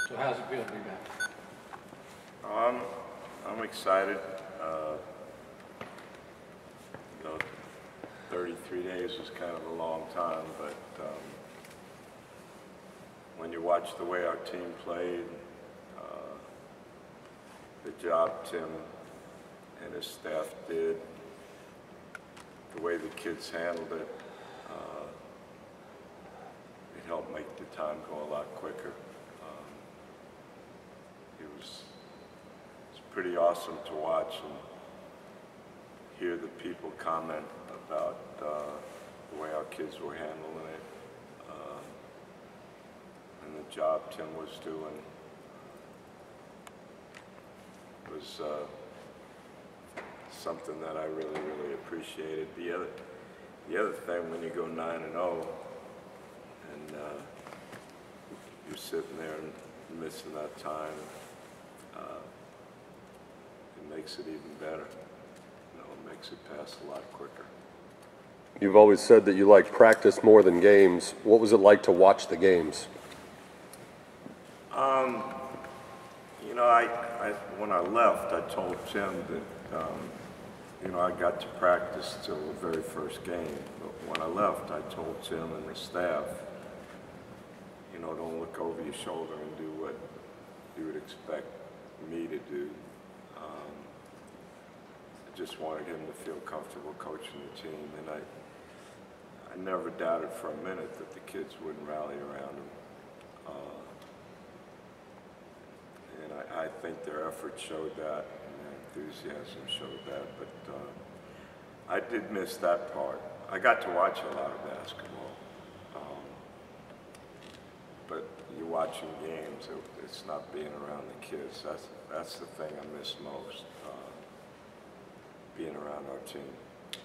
So how's it feel to be back? I'm excited. You know, 33 days was kind of a long time, but when you watch the way our team played, the job Tim and his staff did, the way the kids handled it, it helped make the time go a lot quicker. It's pretty awesome to watch and hear the people comment about the way our kids were handling it and the job Tim was doing. It was something that I really, really appreciated. The other thing, when you go 9-0 and you're sitting there and missing that time, it makes it even better. You know, it makes it pass a lot quicker. You've always said that you like practice more than games. What was it like to watch the games? You know, when I left, I told Tim that, you know, I got to practice till the very first game. But when I left, I told Tim and the staff, you know, don't look over your shoulder and do what you would expect me to do. I just wanted him to feel comfortable coaching the team, and I never doubted for a minute that the kids wouldn't rally around him. And I think their effort showed that, and their enthusiasm showed that, but I did miss that part. I got to watch a lot of basketball, but you're watching games, it's not being around the kids. That's the thing I miss most, being around our team.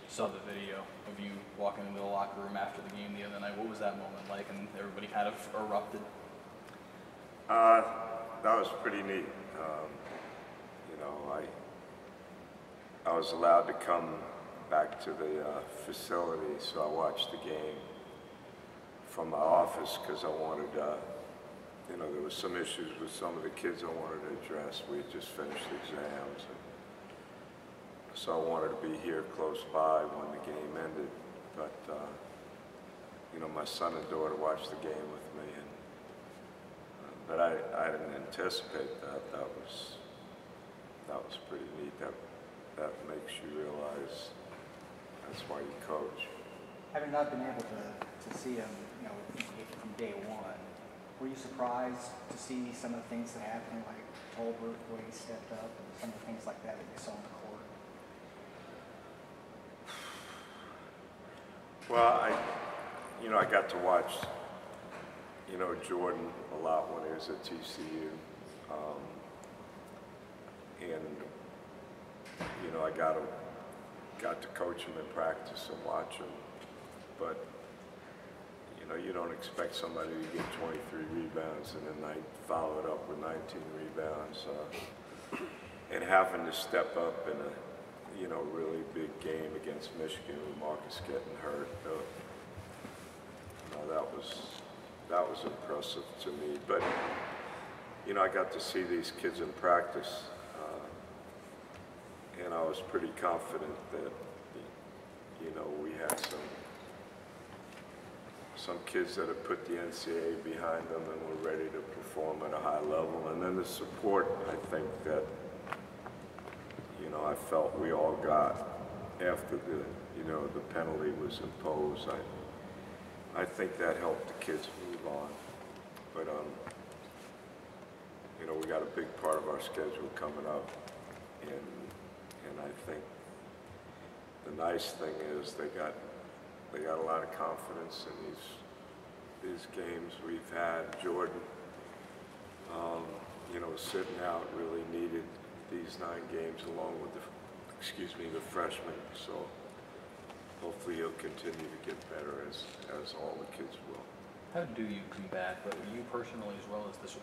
Saw the video of you walking into the locker room after the game the other night. What was that moment like? And everybody kind of erupted. That was pretty neat. You know, I was allowed to come back to the facility, so I watched the game from my office because I wanted, you know, there was some issues with some of the kids I wanted to address. We had just finished exams, and so I wanted to be here close by when the game ended. But, you know, my son and daughter watched the game with me, and but I didn't anticipate that. That was pretty neat. That makes you realize that's why you coach. Having not been able to see him, you know, from day one, were you surprised to see some of the things that happened, like Tolbert, the way he stepped up, and some of the things like that you saw on the court? Well, you know, I got to watch, you know, Jordan a lot when he was at TCU, and you know, I got to coach him in practice and watch him, but you know, you don't expect somebody to get 23 rebounds and then follow it up with 19 rebounds, and having to step up in a, you know, really big game against Michigan with Marcus getting hurt. You know, that was impressive to me. But you know, I got to see these kids in practice, and I was pretty confident that, you know, we had some kids that had put the NCAA behind them and were ready to perform at a high level. And then the support, I think that, you know, I felt we all got after the, you know, the penalty was imposed. I think that helped the kids move on. But, you know, we got a big part of our schedule coming up, and I think the nice thing is they got a lot of confidence in these games we've had. Jordan, you know, sitting out really needed these 9 games along with the freshmen. So hopefully he'll continue to get better as all the kids will. How do you combat, but you personally as well as this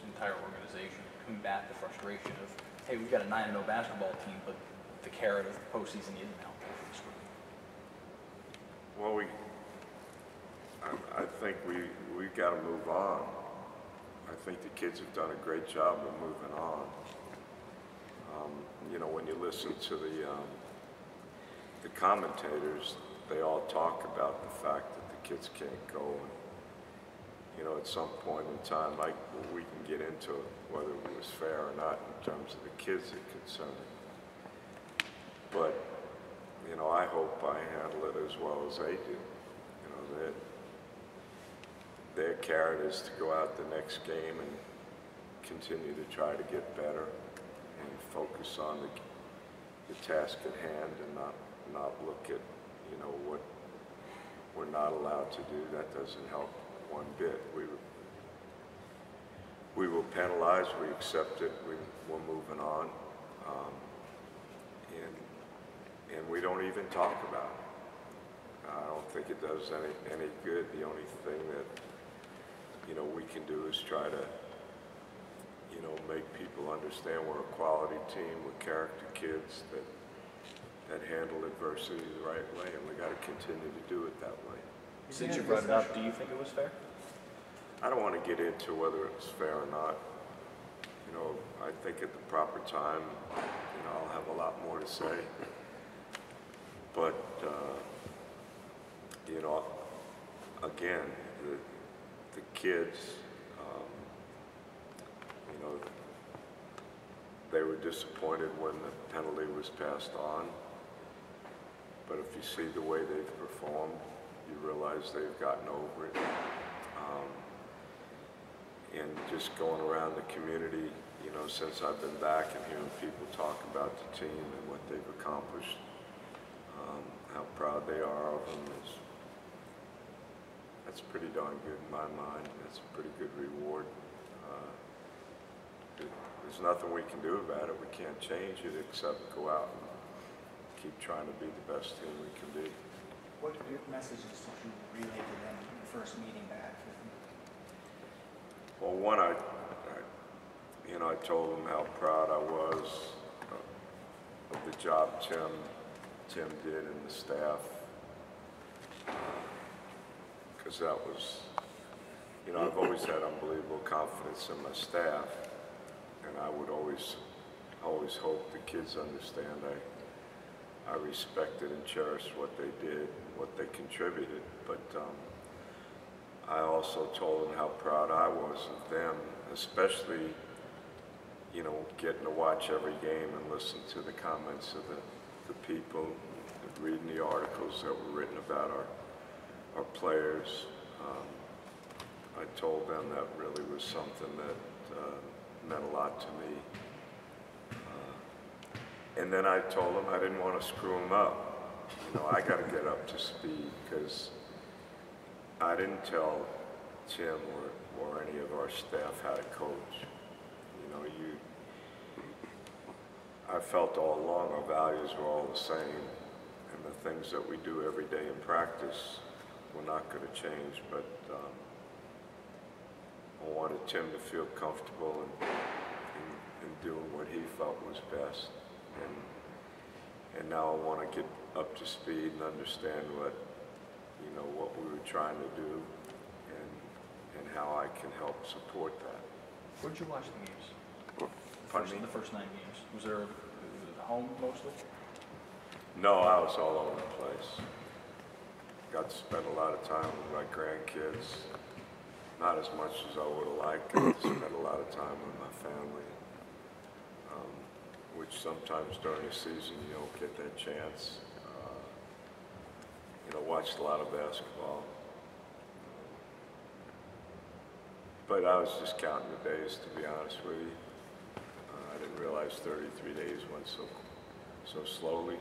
entire organization, combat the frustration of, hey, we've got a 9-0 basketball team, but the carrot of the postseason isn't out there for this group? Well, I think we've got to move on. I think the kids have done a great job of moving on. You know, when you listen to the commentators, they all talk about the fact that the kids can't go. And, you know, at some point in time, we can get into whether it was fair or not in terms of the kids are concerned. But, you know, I hope I handle it as well as they do. You know, their carrot is to go out the next game and continue to try to get better and focus on the task at hand and not look at, you know, what we're not allowed to do. That doesn't help one bit. We will penalize, we accept it, we're moving on, and we don't even talk about it. I don't think it does any good. The only thing that, you know, we can do is try to, you know, make people understand we're a quality team with character kids that handle adversity the right way, and we got to continue to do it that way. Since you brought it up, do you think it was fair? I don't want to get into whether it's fair or not. You know, I think at the proper time, you know, I'll have a lot more to say. But, you know, again, the kids, you know, they were disappointed when the penalty was passed on. But if you see the way they've performed, you realize they've gotten over it. And just going around the community, you know, since I've been back and hearing people talk about the team and what they've accomplished, how proud they are of them, that's pretty darn good in my mind. That's a pretty good reward. There's nothing we can do about it. We can't change it except go out and keep trying to be the best team we can be. What messages did you relay to them in the first meeting back? Well, one, you know, I told them how proud I was of the job Tim did and the staff, because that was, you know, I've always had unbelievable confidence in my staff, and I would always hope the kids understand I respected and cherished what they did, what they contributed, but I also told them how proud I was of them, especially, you know, getting to watch every game and listen to the comments of the people, reading the articles that were written about our players. I told them that really was something that meant a lot to me. And then I told them I didn't want to screw them up. You know, I got to get up to speed, because I didn't tell Tim or any of our staff how to coach. You know, I felt all along our values were all the same, and the things that we do every day in practice were not going to change, but I wanted Tim to feel comfortable in doing what he felt was best. And now I want to get up to speed and understand what we were trying to do and how I can help support that. Where'd you watch the games? Pardon me? The first 9 games. Was it at home mostly? No, I was all over the place. Got to spend a lot of time with my grandkids. Not as much as I would have liked. I spent a lot of time with my family, which sometimes during the season you don't get that chance. You know, watched a lot of basketball. But I was just counting the days, to be honest with you. I didn't realize 33 days went so slowly.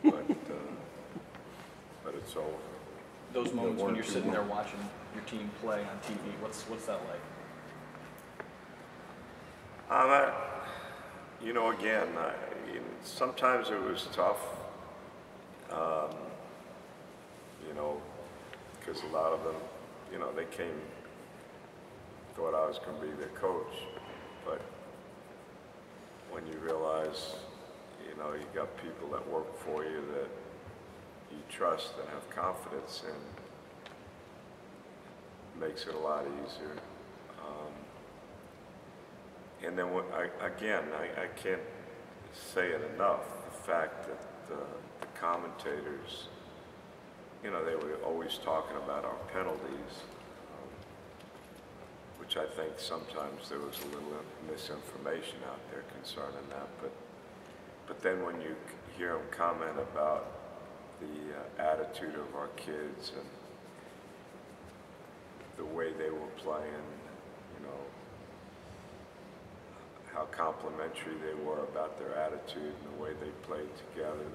But it's over. Those moments when you're sitting there watching your team play on TV, what's that like? You know, again, sometimes it was tough. You know, because a lot of them, you know, they thought I was going to be their coach. But when you realize, you know, you got people that work for you that you trust and have confidence in, it makes it a lot easier. And then I can't say it enough, the fact that the commentators, you know, they were always talking about our penalties, which I think sometimes there was a little misinformation out there concerning that. But then when you hear them comment about the attitude of our kids and the way they were playing, you know, how complimentary they were about their attitude and the way they played together,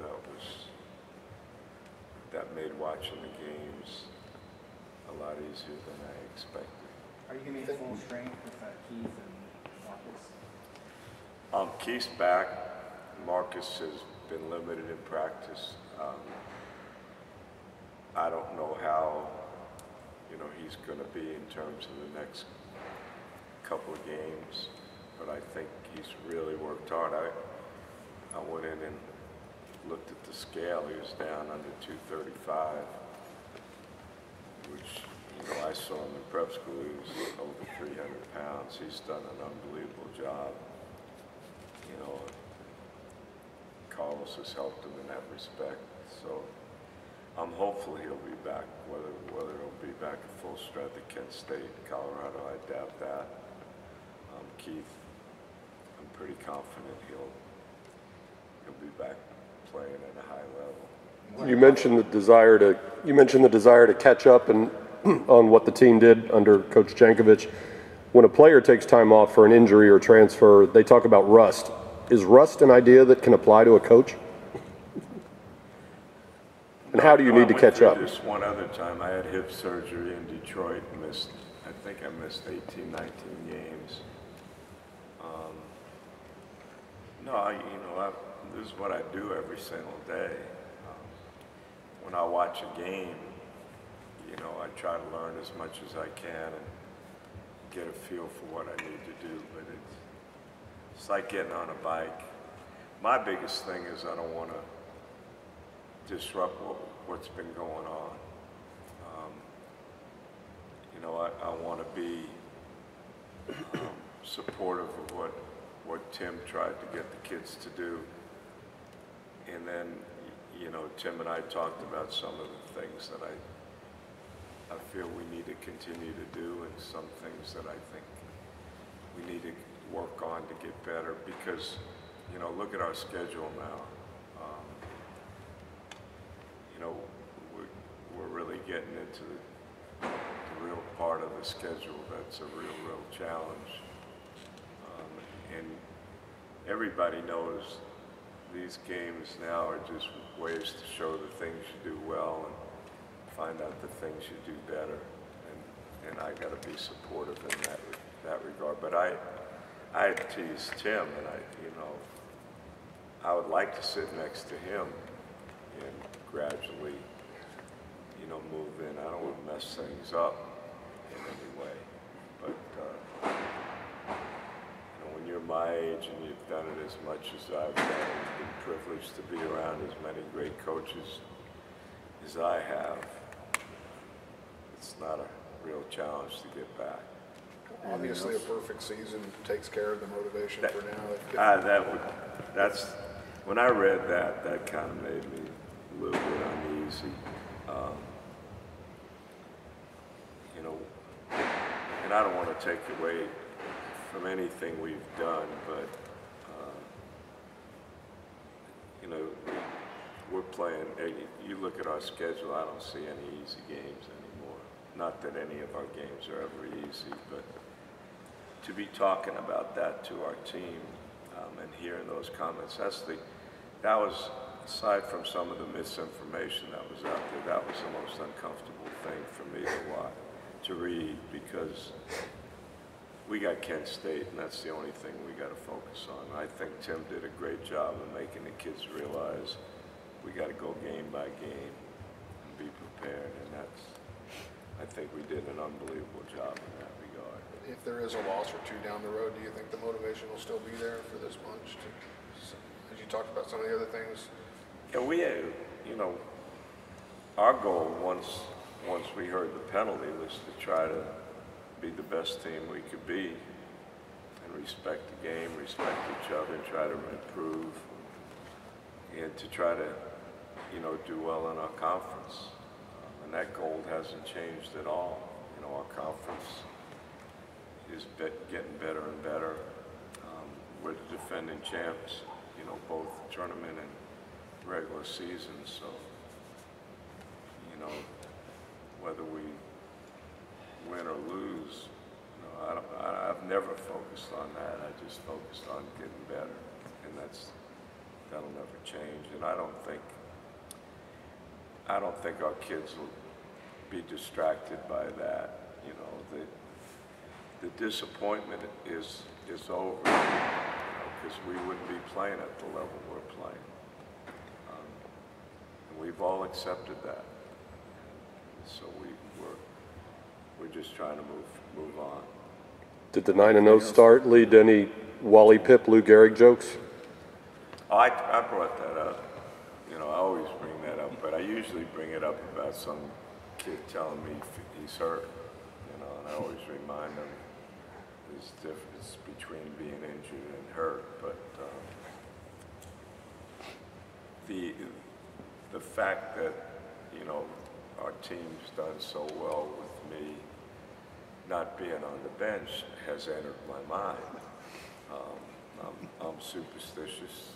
that made watching the games a lot easier than I expected. Are you going to be at full strength with Keith and Marcus? Keith's back. Marcus has been limited in practice. I don't know how, you know, he's going to be in terms of the next couple of games, but I think he's really worked hard. I went in and looked at the scale. He was down under 235, which, you know, I saw him in prep school. He was over 300 pounds. He's done an unbelievable job. You know, Carlos has helped him in that respect. So I'm hopeful he'll be back. Whether he'll be back at full strength at Kent State, Colorado, I doubt that. Keith, I'm pretty confident he'll be back playing at a high level. You mentioned the desire to catch up and on what the team did under Coach Jankovic. When a player takes time off for an injury or transfer, they talk about rust. Is rust an idea that can apply to a coach? And how do you need to catch up? Just one other time, I had hip surgery in Detroit. I think I missed 18, 19 games. This is what I do every single day. When I watch a game, you know, I try to learn as much as I can and get a feel for what I need to do. But it's like getting on a bike. My biggest thing is I don't want to disrupt what's been going on. You know, I want to be supportive of what Tim tried to get the kids to do. And then, you know, Tim and I talked about some of the things that I feel we need to continue to do and some things that I think we need to work on to get better because, you know, look at our schedule now. You know, we're really getting into the real part of the schedule that's a real challenge. And everybody knows these games now are just ways to show the things you do well and find out the things you do better. And I got to be supportive in that regard. But I tease Tim, and I would like to sit next to him and gradually, you know, move in. I don't want to mess things up in any way, but you know, when you're my age and you've done it as much as I've done, and been privileged to be around as many great coaches as I have, it's not a real challenge to get back. Obviously, a perfect season takes care of the motivation for now. That's when I read that kind of made me a little bit uneasy. You know, and I don't want to take away from anything we've done, but you know, we're playing. You look at our schedule, I don't see any easy games anymore. Not that any of our games are ever easy, but to be talking about that to our team and hearing those comments, that was, aside from some of the misinformation that was out there, that was the most uncomfortable thing for me to read, because we got Kent State, and that's the only thing we got to focus on. I think Tim did a great job of making the kids realize we got to go game by game and be prepared, and I think we did an unbelievable job in that regard. If there is a loss or two down the road, do you think the motivation will still be there for this bunch? As you talked about some of the other things. Yeah, you know, our goal once we heard the penalty was to try to be the best team we could be and respect the game, respect each other, try to improve, and to try to, you know, do well in our conference. And that goal hasn't changed at all. You know, our conference is getting better and better. We're the defending champs, you know, both tournament and regular season. So, you know, whether we win or lose, you know, I've never focused on that. I just focused on getting better, and that'll never change. And I don't think our kids will be distracted by that. You know, the disappointment is over, because we wouldn't be playing at the level we're playing. And we've all accepted that. So we're just trying to move on. Did the 9-0 start lead to any Wally Pip, Lou Gehrig jokes? Oh, I brought that up. You know, I always bring that up, but I usually bring it up about some kid telling me he's hurt. You know, and I always remind them there's a difference between being injured and hurt. But the fact that, you know, our team's done so well with me not being on the bench has entered my mind. I'm superstitious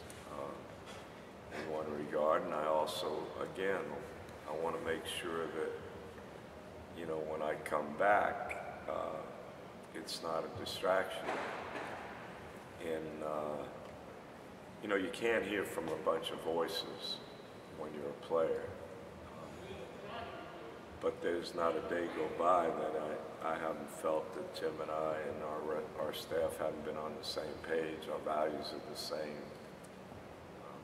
in one regard, and I also, again, I want to make sure that, you know, when I come back, it's not a distraction. And, you know, you can't hear from a bunch of voices when you're a player. But there's not a day go by that I haven't felt that Tim and I and our staff haven't been on the same page. Our values are the same.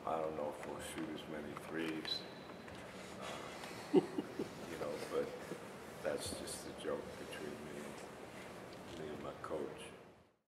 I don't know if we'll shoot as many threes